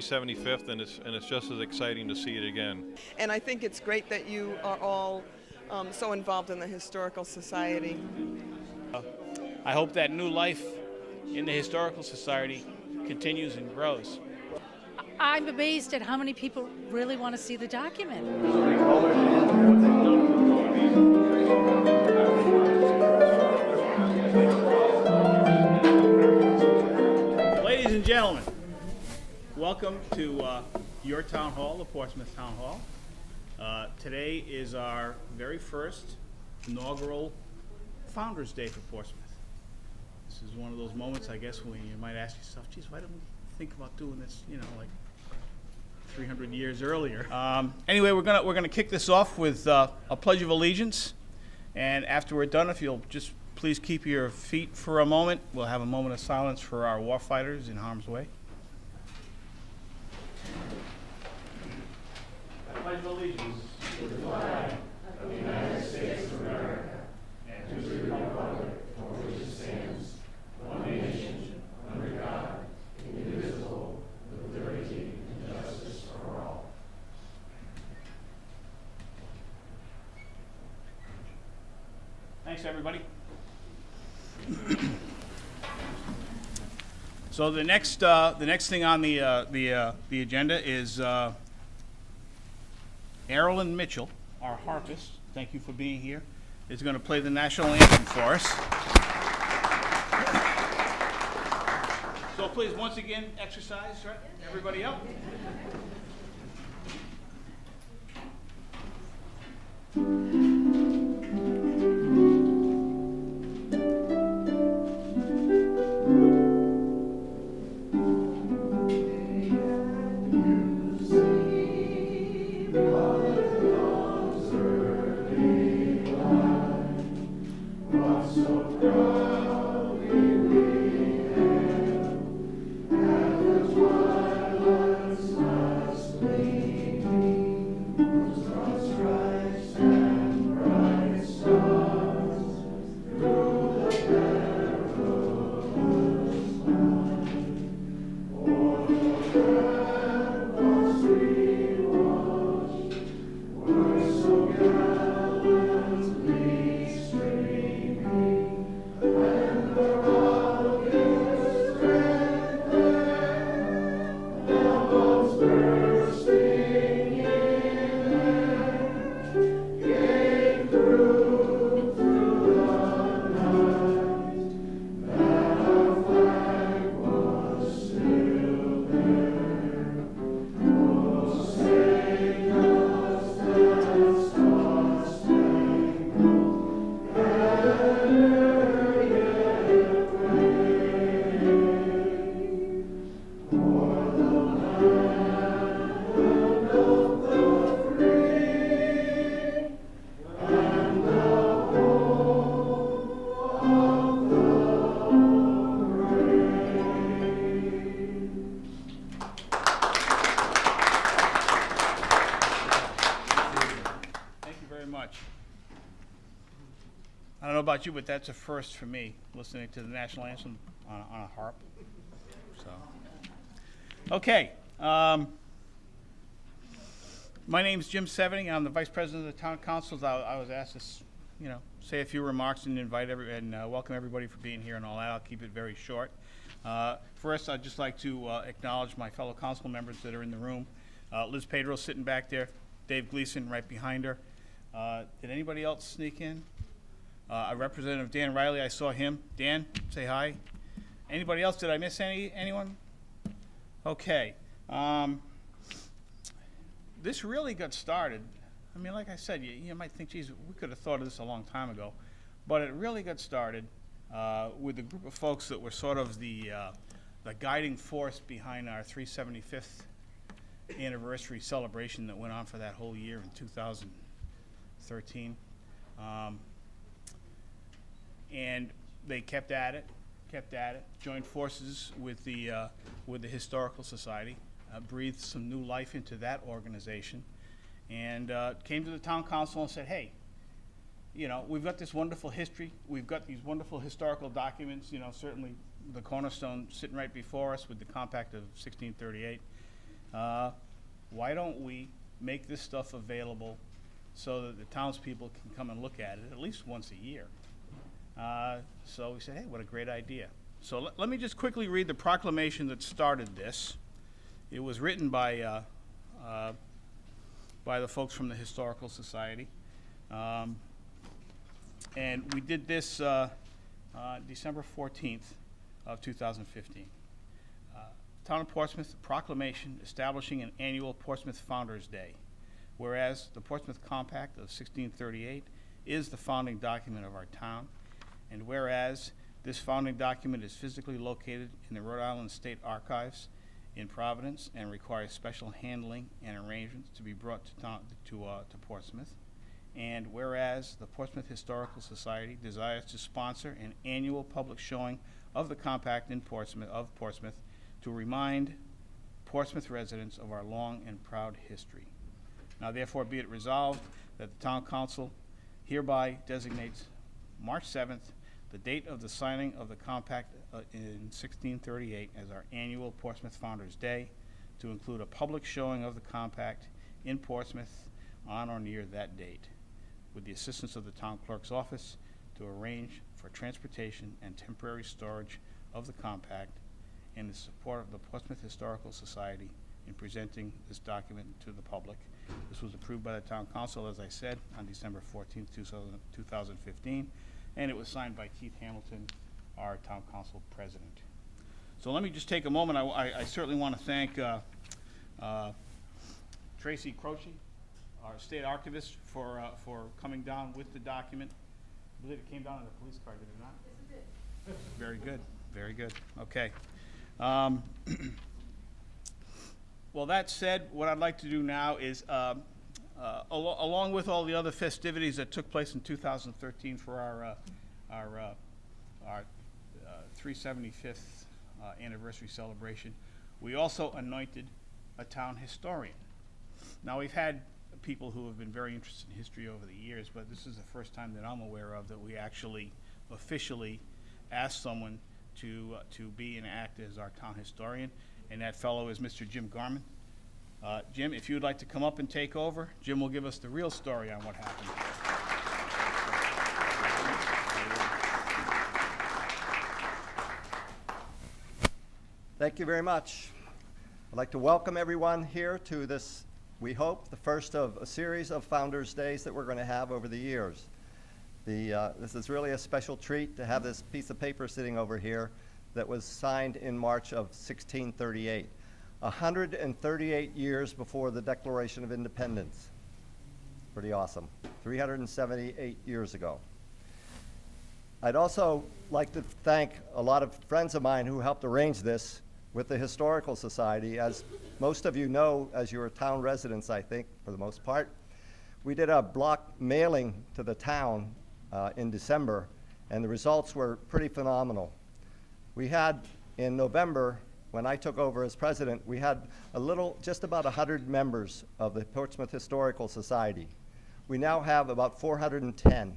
375th, and it's just as exciting to see it again. And I think it's great that you are all so involved in the Historical Society. I hope that new life in the Historical Society continues and grows. I'm amazed at how many people really want to see the document. Ladies and gentlemen, welcome to your town hall, the Portsmouth Town Hall. Today is our very first inaugural Founders Day for Portsmouth. This is one of those moments, I guess, when you might ask yourself, geez, why didn't we think about doing this, like 300 years earlier? Anyway, we're gonna kick this off with a Pledge of Allegiance, and after we're done, if you'll just please keep your feet for a moment, we'll have a moment of silence for our war fighters in harm's way. I pledge allegiance to the flag of the United States of America and to the republic for which it stands, one nation, under God, indivisible, with liberty and justice for all. Thanks, everybody. So the next thing on the agenda is Erilyn Mitchell, our harpist. Thank you for being here. Is going to play the national anthem for us. So please, once again, exercise, right? Everybody up. I don't know about you, but that's a first for me, listening to the national anthem on a harp. So, okay. My name's Jim Seventy. I'm the Vice President of the Town Council. I was asked to, say a few remarks and invite welcome everybody for being here and all that. I'll keep it very short. First, I'd just like to acknowledge my fellow council members that are in the room. Liz Pedro sitting back there, Dave Gleason right behind her. Did anybody else sneak in? Representative Dan Riley, I saw him. Dan, say hi. Anybody else? Did I miss anyone? Okay. This really got started. I mean, like I said, you might think, geez, we could have thought of this a long time ago. But it really got started with a group of folks that were sort of the guiding force behind our 375th anniversary celebration that went on for that whole year in 2013. And they kept at it, joined forces with the Historical Society, breathed some new life into that organization, and came to the town council and said, hey, we've got this wonderful history, we've got these wonderful historical documents, certainly the cornerstone sitting right before us with the Compact of 1638, why don't we make this stuff available so that the townspeople can come and look at it at least once a year? So we said, hey, what a great idea. So let me just quickly read the proclamation that started this. It was written by the folks from the Historical Society. And we did this December 14th of 2015. Town of Portsmouth proclamation establishing an annual Portsmouth Founders Day. Whereas the Portsmouth Compact of 1638 is the founding document of our town, and whereas this founding document is physically located in the Rhode Island State Archives in Providence and requires special handling and arrangements to be brought to Portsmouth, and whereas the Portsmouth Historical Society desires to sponsor an annual public showing of the compact in Portsmouth to remind Portsmouth residents of our long and proud history. Now therefore be it resolved that the Town Council hereby designates March 7th, the date of the signing of the compact in 1638, as our annual Portsmouth Founders Day, to include a public showing of the compact in Portsmouth on or near that date, with the assistance of the Town Clerk's office to arrange for transportation and temporary storage of the compact, and the support of the Portsmouth Historical Society in presenting this document to the public. This was approved by the Town Council, as I said, on December 14th, 2015, and it was signed by Keith Hamilton, our Town Council President. So let me just take a moment. I certainly want to thank Tracy Croce, our state archivist, for coming down with the document. I believe it came down in a police car, did it not? Yes, it did. Very good, very good. Okay. Well, that said, what I'd like to do now is, along with all the other festivities that took place in 2013 for our 375th anniversary celebration, we also anointed a town historian. Now, we've had people who have been very interested in history over the years, but this is the first time that I'm aware of that we actually officially asked someone to be and act as our town historian, and that fellow is Mr. Jim Garman. Jim, if you'd like to come up and take over, Jim will give us the real story on what happened. Thank you very much. I'd like to welcome everyone here to this, we hope, the first of a series of Founders Days that we're going to have over the years. This is really a special treat to have this piece of paper sitting over here that was signed in March of 1638, 138 years before the Declaration of Independence. Pretty awesome. 378 years ago. I'd also like to thank a lot of friends of mine who helped arrange this with the Historical Society. As most of you know, as you're town residents, I think, for the most part, we did a block mailing to the town in December, and the results were pretty phenomenal. We had, in November, when I took over as president, we had just about 100 members of the Portsmouth Historical Society. We now have about 410,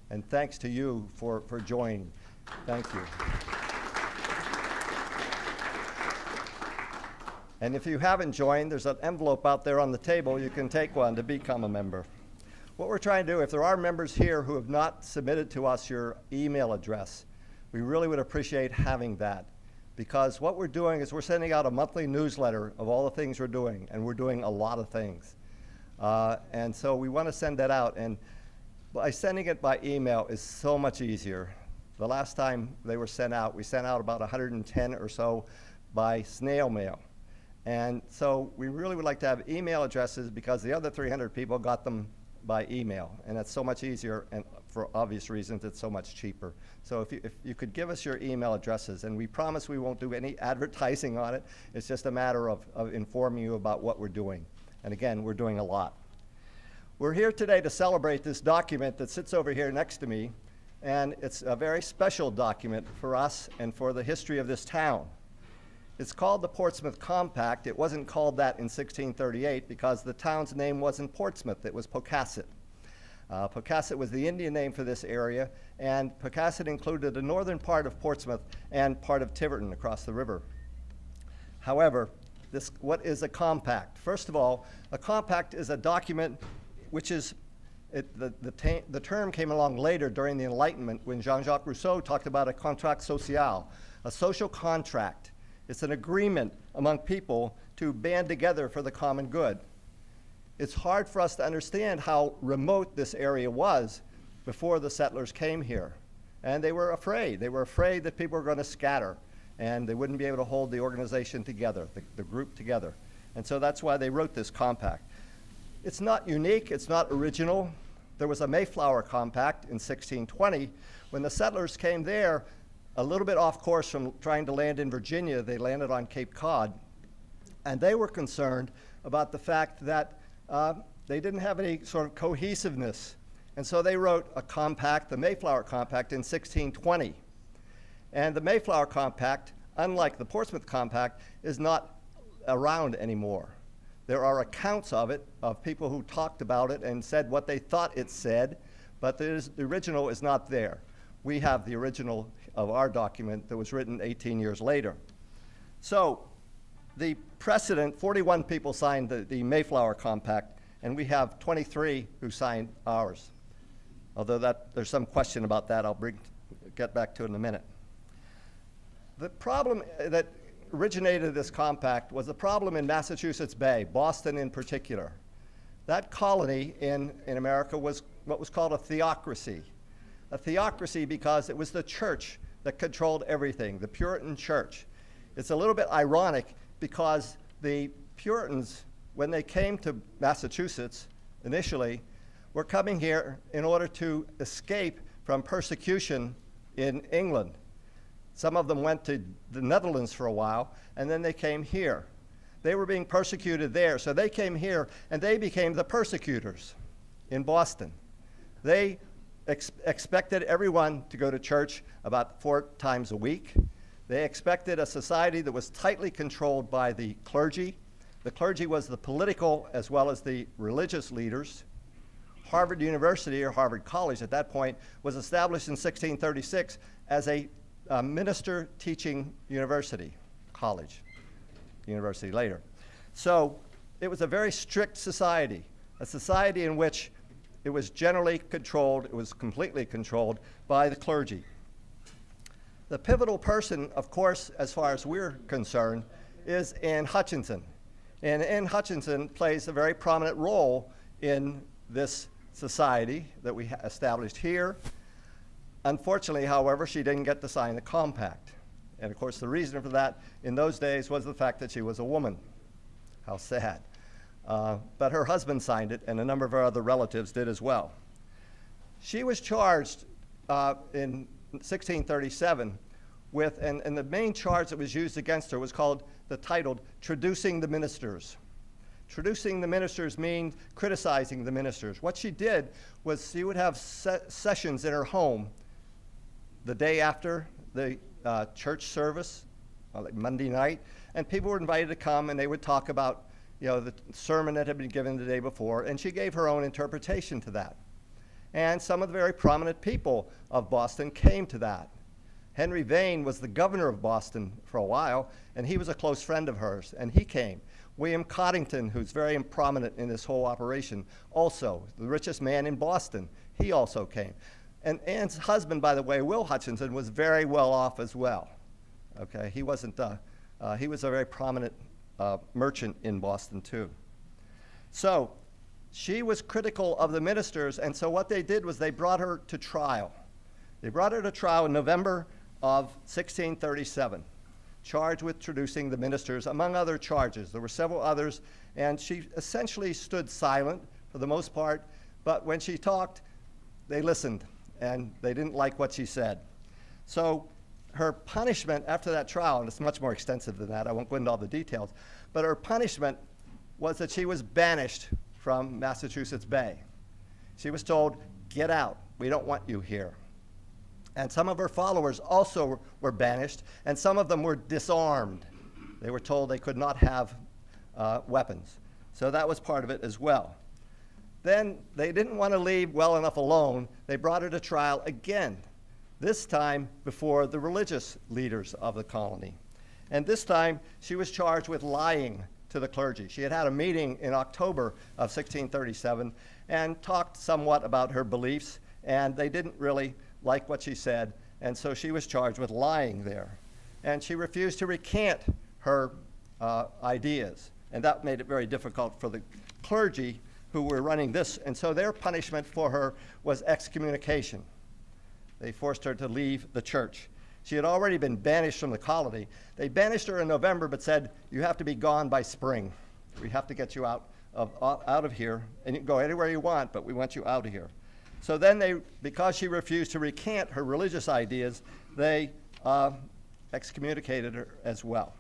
and thanks to you for joining. Thank you. And if you haven't joined, there's an envelope out there on the table. You can take one to become a member. What we're trying to do, if there are members here who have not submitted to us your email address, we really would appreciate having that, because what we're doing is we're sending out a monthly newsletter of all the things we're doing, and we're doing a lot of things. And so we want to send that out, and by sending it by email is so much easier. The last time they were sent out, we sent out about 110 or so by snail mail. And so we really would like to have email addresses, because the other 300 people got them by email, and that's so much easier, and for obvious reasons it's so much cheaper. So if you could give us your email addresses, and we promise we won't do any advertising on it. It's just a matter of informing you about what we're doing. And again, we're doing a lot. We're here today to celebrate this document that sits over here next to me, and it's a very special document for us and for the history of this town. It's called the Portsmouth Compact. It wasn't called that in 1638 because the town's name wasn't Portsmouth, it was Pocasset. Pocasset was the Indian name for this area, and Pocasset included the northern part of Portsmouth and part of Tiverton across the river. However, what is a compact? First of all, a compact is a document which is, the term came along later during the Enlightenment when Jean-Jacques Rousseau talked about a contrat social, a social contract. It's an agreement among people to band together for the common good. It's hard for us to understand how remote this area was before the settlers came here. And they were afraid. They were afraid that people were going to scatter and they wouldn't be able to hold the organization together, the group together. And so that's why they wrote this compact. It's not unique, it's not original. There was a Mayflower Compact in 1620. When the settlers came there, a little bit off course from trying to land in Virginia, they landed on Cape Cod, and they were concerned about the fact that they didn't have any sort of cohesiveness. And so they wrote a compact, the Mayflower Compact, in 1620. And the Mayflower Compact, unlike the Portsmouth Compact, is not around anymore. There are accounts of it, of people who talked about it and said what they thought it said, but the original is not there. We have the original of our document that was written 18 years later. So the precedent, 41 people signed the Mayflower Compact, and we have 23 who signed ours. Although there's some question about that, I'll get back to it in a minute. The problem that originated this compact was the problem in Massachusetts Bay, Boston in particular. That colony in America was what was called a theocracy. A theocracy because it was the church that controlled everything, the Puritan church. It's a little bit ironic because the Puritans, when they came to Massachusetts initially, were coming here in order to escape from persecution in England. Some of them went to the Netherlands for a while, and then they came here. They were being persecuted there, so they came here, and they became the persecutors in Boston. They expected everyone to go to church about 4 times a week. They expected a society that was tightly controlled by the clergy. The clergy was the political as well as the religious leaders. Harvard University, or Harvard College at that point, was established in 1636 as a minister teaching university, university later. So it was a very strict society, a society in which it was generally controlled, it was completely controlled by the clergy. The pivotal person, of course, as far as we're concerned, is Anne Hutchinson. And Anne Hutchinson plays a very prominent role in this society that we established here. Unfortunately, however, she didn't get to sign the compact. And of course, the reason for that in those days was the fact that she was a woman. How sad. But her husband signed it, and a number of her other relatives did as well. She was charged in 1637 with, and the main charge that was used against her was called, the title, Traducing the Ministers. Traducing the ministers means criticizing the ministers. What she did was she would have sessions in her home the day after the church service, like Monday night, and people were invited to come and they would talk about, the sermon that had been given the day before, and she gave her own interpretation to that. And some of the very prominent people of Boston came to that. Henry Vane was the governor of Boston for a while, and he was a close friend of hers, and he came. William Coddington, who's very prominent in this whole operation, also, the richest man in Boston, he also came. And Anne's husband, by the way, Will Hutchinson, was very well off as well. Okay, he wasn't, he was a very prominent merchant in Boston too. So she was critical of the ministers, and so what they did was they brought her to trial. They brought her to trial in November of 1637, charged with traducing the ministers, among other charges. There were several others, and she essentially stood silent for the most part, but when she talked, they listened, and they didn't like what she said. So her punishment after that trial, and it's much more extensive than that, I won't go into all the details, but her punishment was that she was banished from Massachusetts Bay. She was told, get out, we don't want you here. And some of her followers also were banished, and some of them were disarmed. They were told they could not have weapons. So that was part of it as well. Then they didn't want to leave well enough alone. They brought her to trial again, this time before the religious leaders of the colony. And this time, she was charged with lying to the clergy. She had had a meeting in October of 1637 and talked somewhat about her beliefs, and they didn't really like what she said, and so she was charged with lying there. And she refused to recant her ideas, and that made it very difficult for the clergy who were running this, and so their punishment for her was excommunication. They forced her to leave the church. She had already been banished from the colony. They banished her in November, but said, you have to be gone by spring. We have to get you out of here, and you can go anywhere you want, but we want you out of here. So then because she refused to recant her religious ideas, they excommunicated her as well.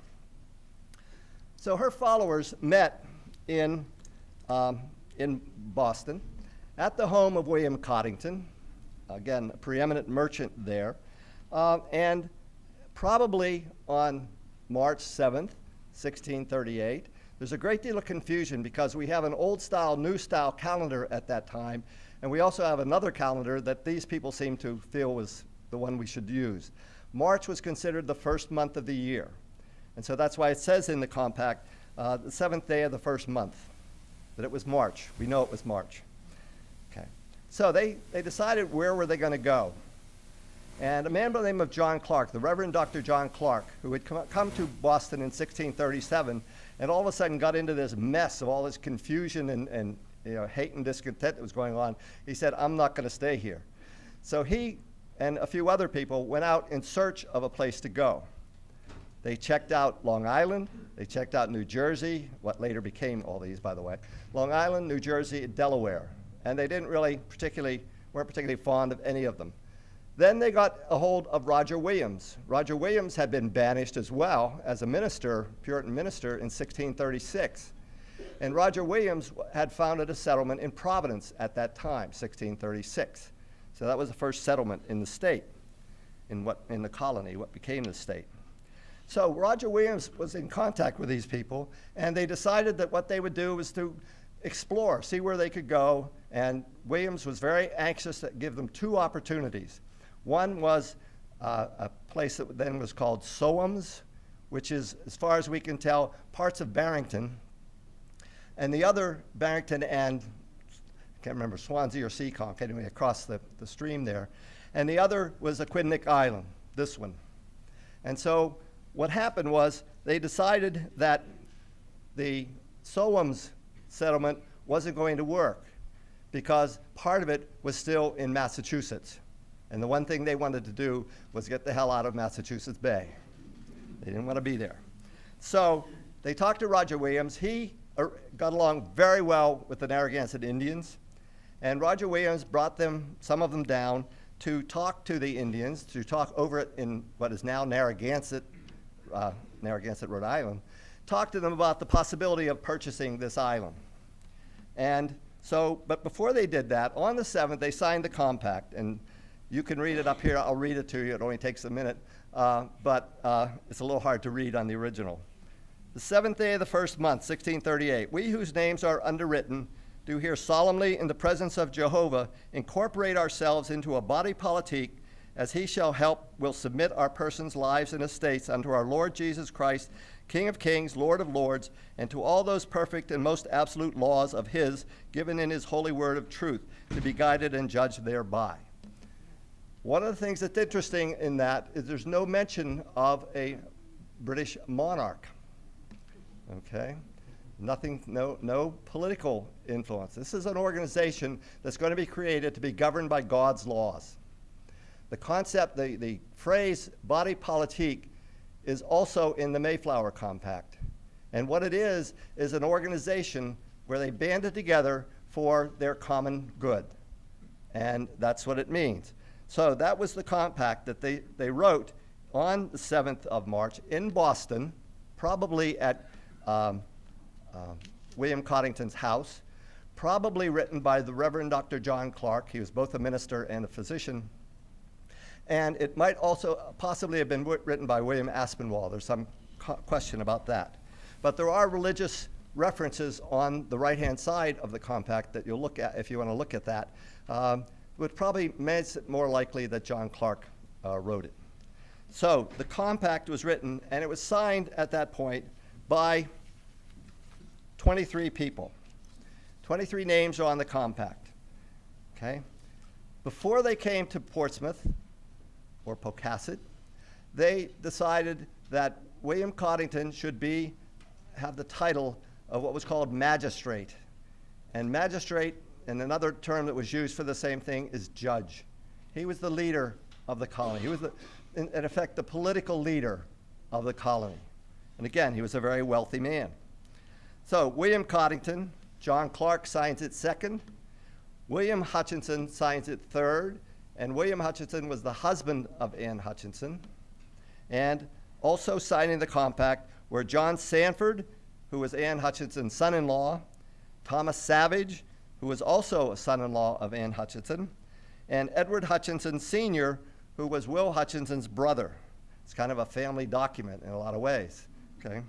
So her followers met in Boston at the home of William Coddington, again, a preeminent merchant there, and probably on March 7th, 1638, there's a great deal of confusion because we have an old style, new style calendar at that time, and we also have another calendar that these people seem to feel was the one we should use. March was considered the first month of the year, and so that's why it says in the compact, the seventh day of the first month, that it was March. We know it was March. Okay. So they decided where were they going to go. And a man by the name of John Clark, the Reverend Dr. John Clark, who had come to Boston in 1637, and all of a sudden got into this mess of all this confusion and hate and discontent that was going on, he said, I'm not going to stay here. So he and a few other people went out in search of a place to go. They checked out Long Island, they checked out New Jersey, what later became all these, by the way, Long Island, New Jersey, Delaware, and they weren't particularly fond of any of them. Then they got a hold of Roger Williams. Roger Williams had been banished as well as a minister, Puritan minister, in 1636. And Roger Williams had founded a settlement in Providence at that time, 1636. So that was the first settlement in the state, in the colony, what became the state. So Roger Williams was in contact with these people, and they decided that what they would do was to explore, see where they could go, and Williams was very anxious to give them two opportunities. One was a place that then was called Soams, which is, as far as we can tell, parts of Barrington, and the other, Barrington and, I can't remember, Swansea or Seekonk, anyway, across the stream there, and the other was Aquidneck Island, this one. And so what happened was they decided that the Soams settlement wasn't going to work because part of it was still in Massachusetts. And the one thing they wanted to do was get the hell out of Massachusetts Bay. They didn't want to be there. So they talked to Roger Williams. He got along very well with the Narragansett Indians. And Roger Williams brought some of them down to talk to the Indians, to talk over it in what is now Narragansett, Rhode Island, talk to them about the possibility of purchasing this island. And so, but before they did that, on the 7th, they signed the compact. And you can read it up here. I'll read it to you. It only takes a minute, but it's a little hard to read on the original. The 7th day of the first month, 1638, we whose names are underwritten do here solemnly in the presence of Jehovah incorporate ourselves into a body politique, as he shall help, will submit our persons, lives, and estates unto our Lord Jesus Christ, King of kings, Lord of lords, and to all those perfect and most absolute laws of his, given in his holy word of truth, to be guided and judged thereby. One of the things that's interesting in that is there's no mention of a British monarch, okay? Nothing, no political influence. This is an organization that's going to be created to be governed by God's laws. The concept, the phrase body politique is also in the Mayflower Compact. And what it is an organization where they banded together for their common good. And that's what it means. So that was the compact that they wrote on the 7th of March in Boston, probably at William Coddington's house, probably written by the Reverend Dr. John Clark. He was both a minister and a physician. And it might also possibly have been written by William Aspinwall. There's some question about that. But there are religious references on the right-hand side of the compact that you'll look at if you want to look at that. Which probably makes it more likely that John Clark wrote it. So the compact was written, and it was signed at that point by 23 people. 23 names are on the compact, okay? Before they came to Portsmouth, or Pocasset, they decided that William Coddington should have the title of what was called magistrate. And magistrate, and another term that was used for the same thing, is judge. He was the leader of the colony. He was, in effect, the political leader of the colony. And again, he was a very wealthy man. So William Coddington, John Clark signs it second, William Hutchinson signs it third, and William Hutchinson was the husband of Anne Hutchinson. And also signing the compact were John Sanford, who was Anne Hutchinson's son-in-law, Thomas Savage, who was also a son-in-law of Anne Hutchinson, and Edward Hutchinson Sr., who was Will Hutchinson's brother. It's kind of a family document in a lot of ways, okay?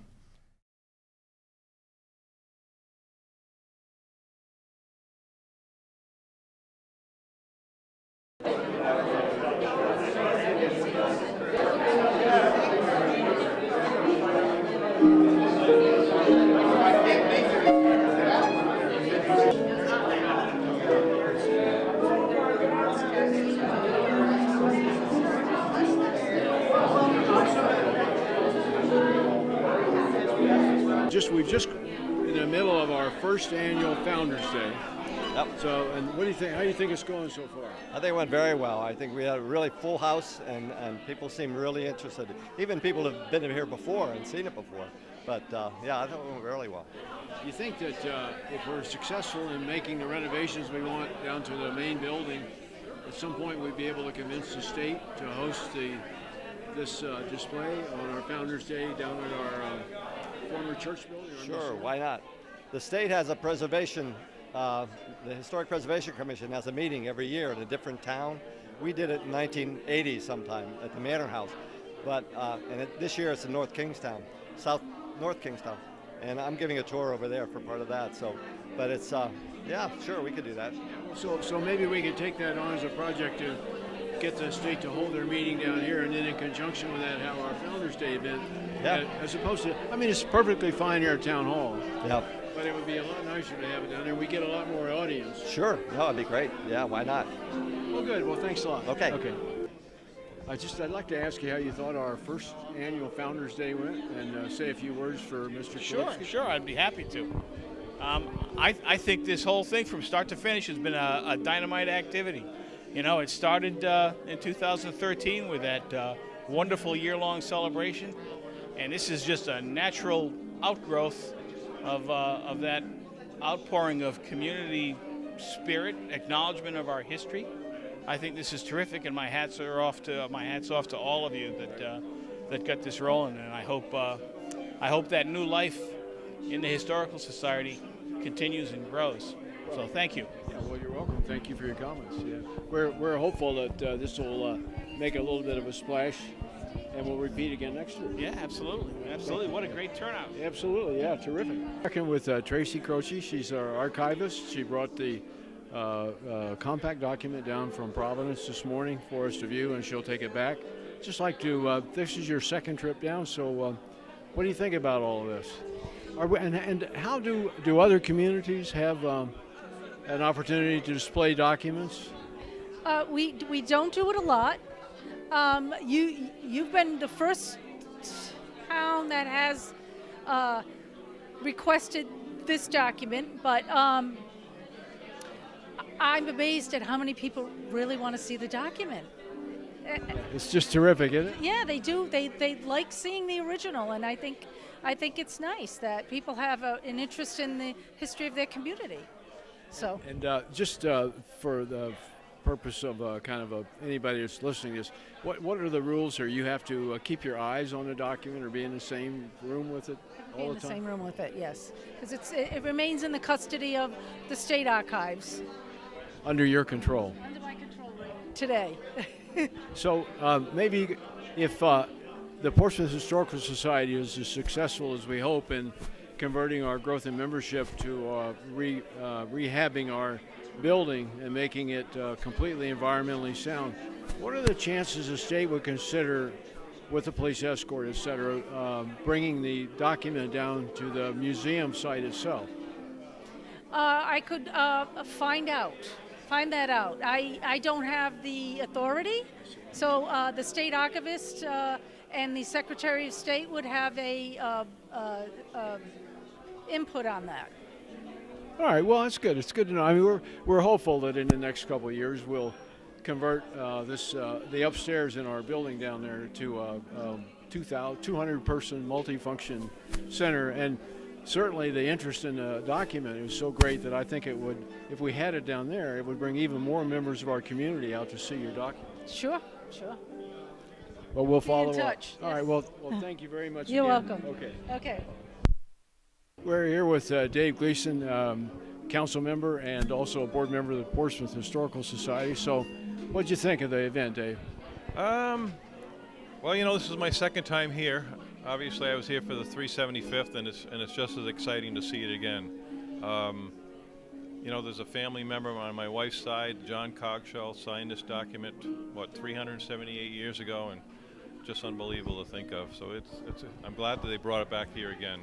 We've just in the middle of our first annual Founders Day. Yep. So, and what do you think? How do you think it's going so far? I think it went very well. I think we had a really full house, and people seemed really interested. Even people have been here before and seen it before. But yeah, I thought it went really well. Do you think that if we're successful in making the renovations we want down to the main building, at some point we'd be able to convince the state to host this display on our Founders Day down at our former church building? Sure, why not? The state has a preservation, the Historic Preservation Commission has a meeting every year in a different town. We did it in 1980 sometime at the Manor House, but this year it's in North Kingstown, North Kingstown, and I'm giving a tour over there for part of that. So, but it's yeah, sure, we could do that. So maybe we could take that on as a project to get the state to hold their meeting down here, and then in conjunction with that, have our Founders Day event. Yeah. As opposed to, I mean, it's perfectly fine here at Town Hall. Yeah. But it would be a lot nicer to have it down there. We get a lot more audience. Sure. No, it'd be great. Yeah, why not? Well, good. Well, thanks a lot. Okay. Okay. I'd like to ask you how you thought our first annual Founders Day went, and say a few words for Mr. Kalipski. Sure, I'd be happy to. I think this whole thing from start to finish has been a dynamite activity. You know, it started in 2013 with that wonderful year-long celebration, and this is just a natural outgrowth of that outpouring of community spirit, acknowledgement of our history. I think this is terrific, and my hats off to all of you that got this rolling, and I hope that new life in the Historical Society continues and grows. So thank you. Yeah, well, you're welcome. Thank you for your comments. Yeah, we're hopeful that this will make a little bit of a splash, and we'll repeat again next year. Yeah, absolutely. What a great turnout. Absolutely, yeah, terrific. Working with Tracy Croce, she's our archivist. She brought the compact document down from Providence this morning for us to view, and she'll take it back. Just like to, this is your second trip down, so what do you think about all of this? And how do other communities have an opportunity to display documents? We don't do it a lot. You've been the first town that has requested this document, but I'm amazed at how many people really want to see the document. It's just terrific, isn't it? Yeah, they do. They like seeing the original, and I think it's nice that people have an interest in the history of their community. So. And just for the purpose of anybody that's listening to this, what are the rules? Or you have to keep your eyes on the document or be in the same room with it all the time? In the same room with it, yes, because it remains in the custody of the state archives. Under your control. Under my control today. So maybe if the Portsmouth Historical Society is as successful as we hope in converting our growth in membership to rehabbing our building and making it completely environmentally sound, what are the chances the state would consider with a police escort, etc., bringing the document down to the museum site itself? I could find that out. I don't have the authority, so the state archivist and the Secretary of State would have a input on that. All right, well, that's good. It's good to know. I mean, we're hopeful that in the next couple of years we'll convert the upstairs in our building down there to a 200-person multifunction center. And certainly the interest in the document is so great that I think it would, if we had it down there, it would bring even more members of our community out to see your document. Sure. Well, we'll follow in up. touch. All right, well, thank you very much You're again. welcome. Okay. We're here with Dave Gleason, council member and also a board member of the Portsmouth Historical Society. So what did you think of the event, Dave? Well, this is my second time here. Obviously, I was here for the 375th, and it's just as exciting to see it again. There's a family member on my wife's side, John Coggeshall, signed this document, 378 years ago, and just unbelievable to think of. So I'm glad that they brought it back here again.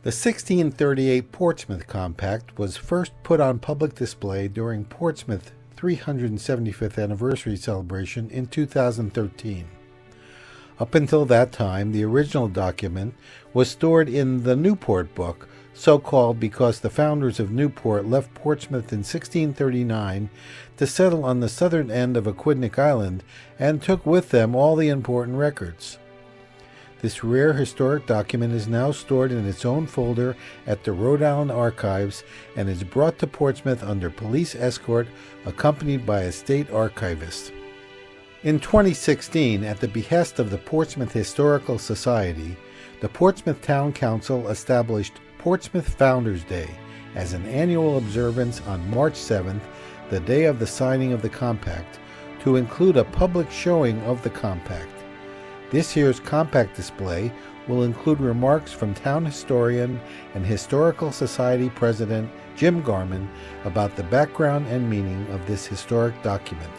The 1638 Portsmouth Compact was first put on public display during Portsmouth 375th anniversary celebration in 2013. Up until that time, the original document was stored in the Newport Book, so called because the founders of Newport left Portsmouth in 1639 to settle on the southern end of Aquidneck Island and took with them all the important records. This rare historic document is now stored in its own folder at the Rhode Island Archives and is brought to Portsmouth under police escort accompanied by a state archivist. In 2016, at the behest of the Portsmouth Historical Society, the Portsmouth Town Council established Portsmouth Founders Day as an annual observance on March 7th, the day of the signing of the compact, to include a public showing of the compact. This year's compact display will include remarks from town historian and Historical Society President Jim Garman about the background and meaning of this historic document.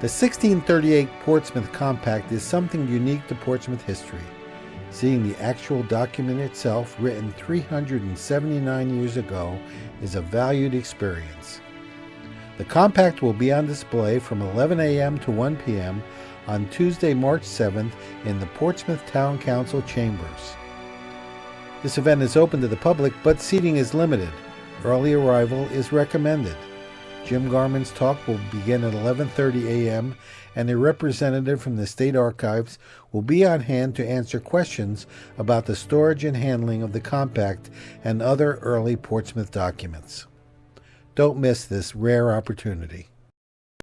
The 1638 Portsmouth Compact is something unique to Portsmouth history. Seeing the actual document itself, written 379 years ago, is a valued experience. The compact will be on display from 11 a.m. to 1 p.m. on Tuesday, March 7th in the Portsmouth Town Council chambers. This event is open to the public, but seating is limited. Early arrival is recommended. Jim Garman's talk will begin at 11:30 a.m., and a representative from the State Archives will be on hand to answer questions about the storage and handling of the compact and other early Portsmouth documents. Don't miss this rare opportunity.